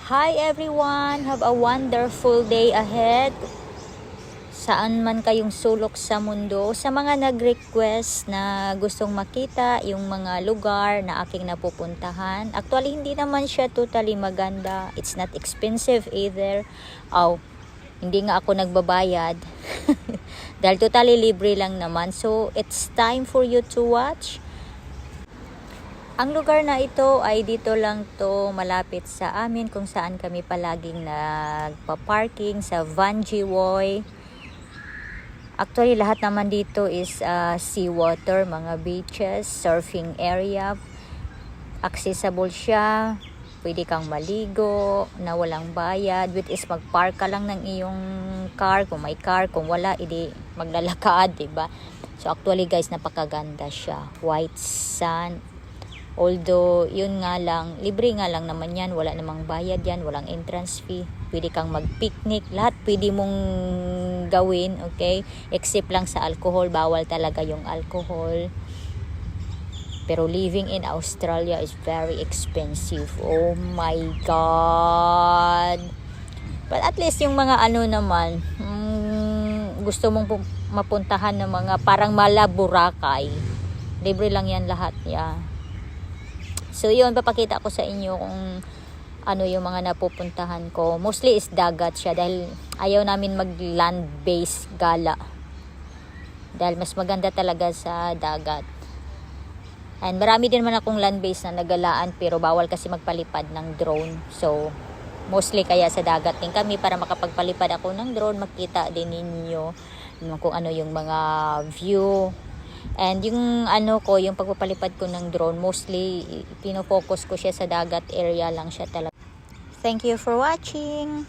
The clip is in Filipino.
Hi everyone! Have a wonderful day ahead. Saan man kayong sulok sa mundo, sa mga nag-request na gustong makita yung mga lugar na aking napupuntahan. Actually, hindi naman siya totally maganda. It's not expensive either. Hindi nga ako nagbabayad. Dahil totally libre lang naman. So, it's time for you to watch. Ang lugar na ito ay dito lang to malapit sa amin kung saan kami palaging nagpa-parking sa Van Jiwoy. Actually, lahat naman dito is seawater, mga beaches, surfing area. Accessible siya. Pwede kang maligo na walang bayad. Which is mag-park ka lang ng iyong car. Kung may car, kung wala, edi maglalakad, diba? So actually guys, napakaganda siya. White sand. Although, yun nga lang, libre nga lang naman yan. Wala namang bayad yan, walang entrance fee. Pwede kang mag-picnic. Lahat pwede mong gawin, okay? Except lang sa alcohol, bawal talaga yung alcohol. Pero living in Australia is very expensive. Oh my God! But at least yung mga naman, gusto mong mapuntahan ng mga parang Boracay. Libre lang yan lahat, yeah. So yun, papakita ko sa inyo kung yung mga napupuntahan ko. Mostly is dagat siya dahil ayaw namin mag-land-based gala. Dahil mas maganda talaga sa dagat. And marami din man akong land-based na nagalaan pero bawal kasi magpalipad ng drone. So mostly kaya sa dagat din kami para makapagpalipad ako ng drone, makita din ninyo kung yung mga view. And yung yung pagpapalipad ko ng drone, mostly pinofocus ko siya sa dagat area lang siya talaga. Thank you for watching.